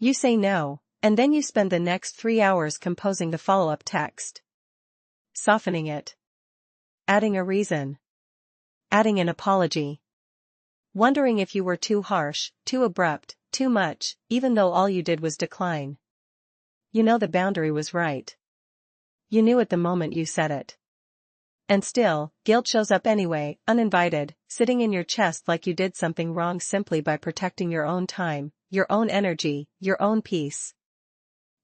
You say no, and then you spend the next 3 hours composing the follow-up text. Softening it. Adding a reason. Adding an apology. Wondering if you were too harsh, too abrupt, too much, even though all you did was decline. You know the boundary was right. You knew it the moment you said it. And still, guilt shows up anyway, uninvited, sitting in your chest like you did something wrong simply by protecting your own time, your own energy, your own peace.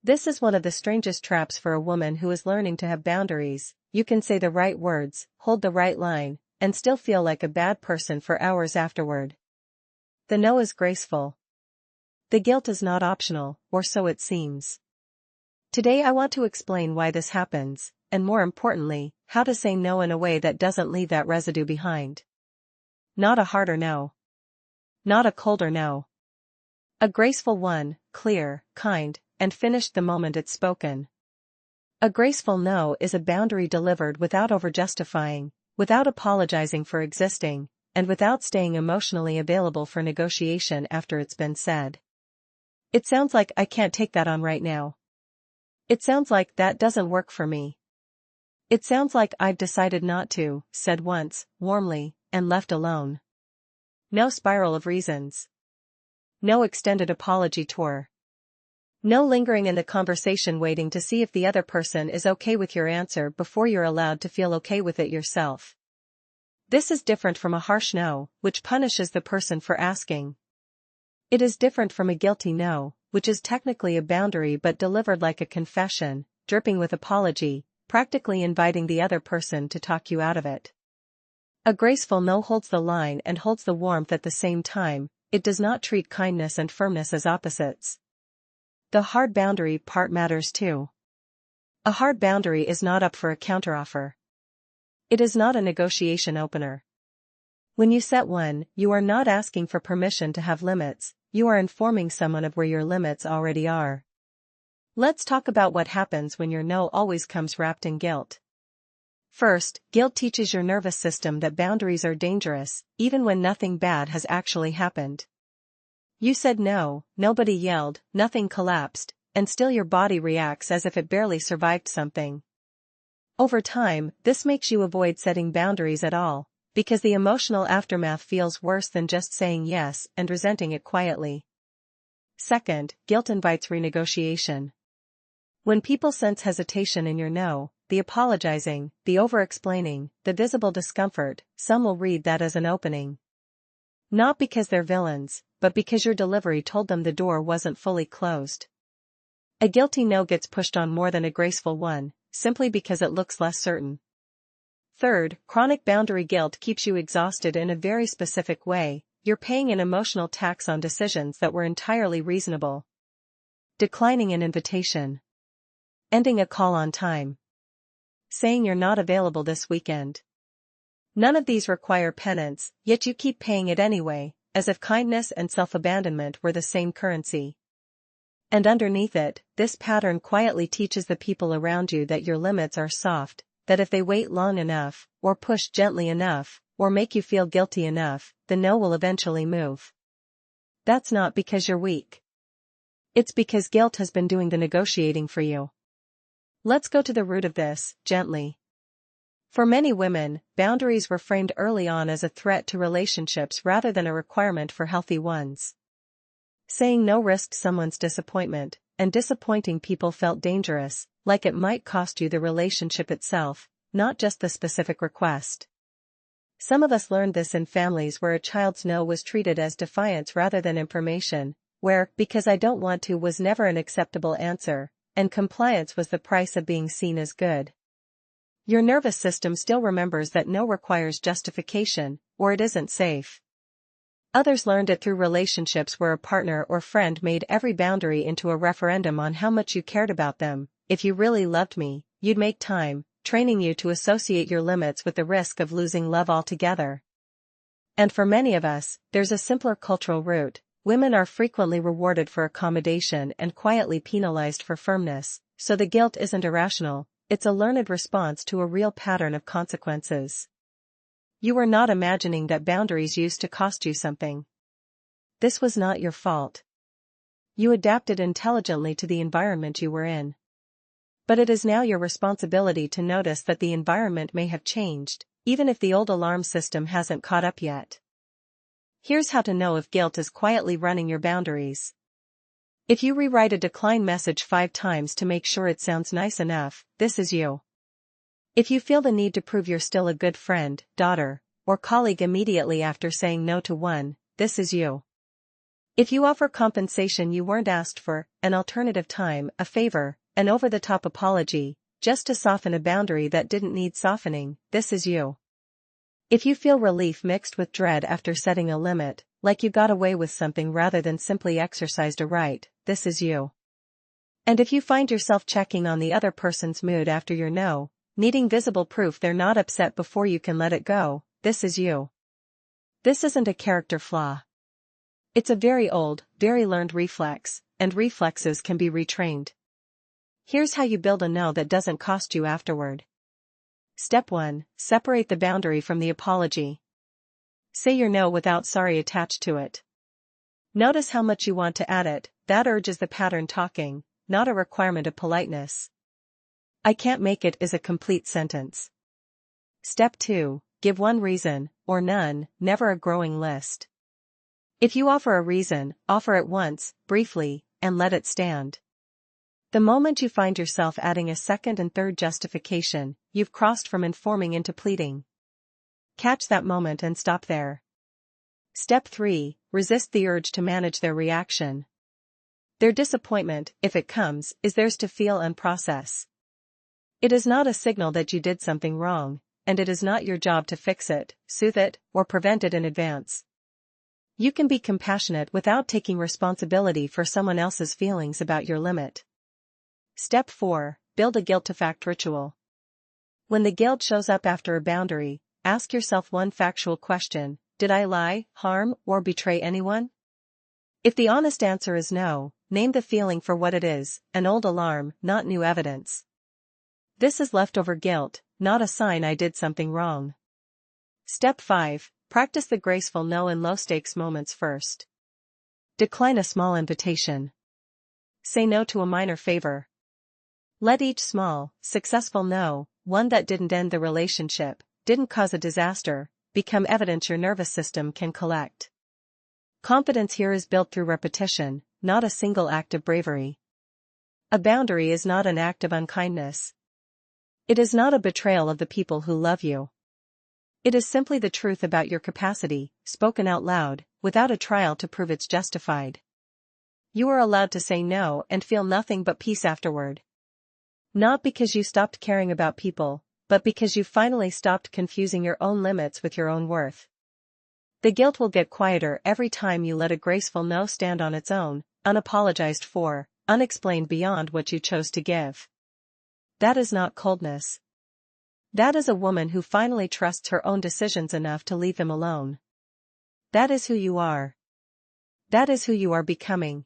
This is one of the strangest traps for a woman who is learning to have boundaries. You can say the right words, hold the right line, and still feel like a bad person for hours afterward. The no is graceful. The guilt is not optional, or so it seems. Today I want to explain why this happens, and more importantly, how to say no in a way that doesn't leave that residue behind. Not a harder no. Not a colder no. A graceful one, clear, kind, and finished the moment it's spoken. A graceful no is a boundary delivered without over-justifying, without apologizing for existing, and without staying emotionally available for negotiation after it's been said. It sounds like I can't take that on right now. It sounds like that doesn't work for me. It sounds like I've decided not to, said once, warmly, and left alone. No spiral of reasons. No extended apology tour. No lingering in the conversation waiting to see if the other person is okay with your answer before you're allowed to feel okay with it yourself. This is different from a harsh no, which punishes the person for asking. It is different from a guilty no, which is technically a boundary but delivered like a confession, dripping with apology, practically inviting the other person to talk you out of it. A graceful no holds the line and holds the warmth at the same time. It does not treat kindness and firmness as opposites. The hard boundary part matters too. A hard boundary is not up for a counteroffer. It is not a negotiation opener. When you set one, you are not asking for permission to have limits, you are informing someone of where your limits already are. Let's talk about what happens when your no always comes wrapped in guilt. First, guilt teaches your nervous system that boundaries are dangerous, even when nothing bad has actually happened. You said no, nobody yelled, nothing collapsed, and still your body reacts as if it barely survived something. Over time, this makes you avoid setting boundaries at all, because the emotional aftermath feels worse than just saying yes and resenting it quietly. Second, guilt invites renegotiation. When people sense hesitation in your no, the apologizing, the over-explaining, the visible discomfort, some will read that as an opening. Not because they're villains, but because your delivery told them the door wasn't fully closed. A guilty no gets pushed on more than a graceful one, simply because it looks less certain. Third, chronic boundary guilt keeps you exhausted in a very specific way. You're paying an emotional tax on decisions that were entirely reasonable. Declining an invitation. Ending a call on time. Saying you're not available this weekend. None of these require penance, yet you keep paying it anyway, as if kindness and self-abandonment were the same currency. And underneath it, this pattern quietly teaches the people around you that your limits are soft, that if they wait long enough, or push gently enough, or make you feel guilty enough, the no will eventually move. That's not because you're weak. It's because guilt has been doing the negotiating for you. Let's go to the root of this, gently. For many women, boundaries were framed early on as a threat to relationships rather than a requirement for healthy ones. Saying no risked someone's disappointment, and disappointing people felt dangerous, like it might cost you the relationship itself, not just the specific request. Some of us learned this in families where a child's no was treated as defiance rather than information, where, because I don't want to was never an acceptable answer, and compliance was the price of being seen as good. Your nervous system still remembers that no requires justification, or it isn't safe. Others learned it through relationships where a partner or friend made every boundary into a referendum on how much you cared about them. If you really loved me, you'd make time, training you to associate your limits with the risk of losing love altogether. And for many of us, there's a simpler cultural root. Women are frequently rewarded for accommodation and quietly penalized for firmness, so the guilt isn't irrational, it's a learned response to a real pattern of consequences. You were not imagining that boundaries used to cost you something. This was not your fault. You adapted intelligently to the environment you were in. But it is now your responsibility to notice that the environment may have changed, even if the old alarm system hasn't caught up yet. Here's how to know if guilt is quietly running your boundaries. If you rewrite a decline message 5 times to make sure it sounds nice enough, this is you. If you feel the need to prove you're still a good friend, daughter, or colleague immediately after saying no to one, this is you. If you offer compensation you weren't asked for, an alternative time, a favor, an over-the-top apology, just to soften a boundary that didn't need softening, this is you. If you feel relief mixed with dread after setting a limit, like you got away with something rather than simply exercised a right, this is you. And if you find yourself checking on the other person's mood after your no, needing visible proof they're not upset before you can let it go, this is you. This isn't a character flaw. It's a very old, very learned reflex, and reflexes can be retrained. Here's how you build a no that doesn't cost you afterward. Step 1. Separate the boundary from the apology. Say your no without sorry attached to it. Notice how much you want to add it, that urge is the pattern talking, not a requirement of politeness. I can't make it is a complete sentence. Step 2. Give one reason, or none, never a growing list. If you offer a reason, offer it once, briefly, and let it stand. The moment you find yourself adding a second and third justification, you've crossed from informing into pleading. Catch that moment and stop there. Step 3. Resist the urge to manage their reaction. Their disappointment, if it comes, is theirs to feel and process. It is not a signal that you did something wrong, and it is not your job to fix it, soothe it, or prevent it in advance. You can be compassionate without taking responsibility for someone else's feelings about your limit. Step 4. Build a guilt-to-fact ritual. When the guilt shows up after a boundary, ask yourself one factual question: did I lie, harm, or betray anyone? If the honest answer is no, name the feeling for what it is, an old alarm, not new evidence. This is leftover guilt, not a sign I did something wrong. Step 5. Practice the graceful no in low-stakes moments first. Decline a small invitation. Say no to a minor favor. Let each small, successful no, one that didn't end the relationship, didn't cause a disaster, become evidence your nervous system can collect. Confidence here is built through repetition, not a single act of bravery. A boundary is not an act of unkindness. It is not a betrayal of the people who love you. It is simply the truth about your capacity, spoken out loud, without a trial to prove it's justified. You are allowed to say no and feel nothing but peace afterward. Not because you stopped caring about people, but because you finally stopped confusing your own limits with your own worth. The guilt will get quieter every time you let a graceful no stand on its own, unapologized for, unexplained beyond what you chose to give. That is not coldness. That is a woman who finally trusts her own decisions enough to leave them alone. That is who you are. That is who you are becoming,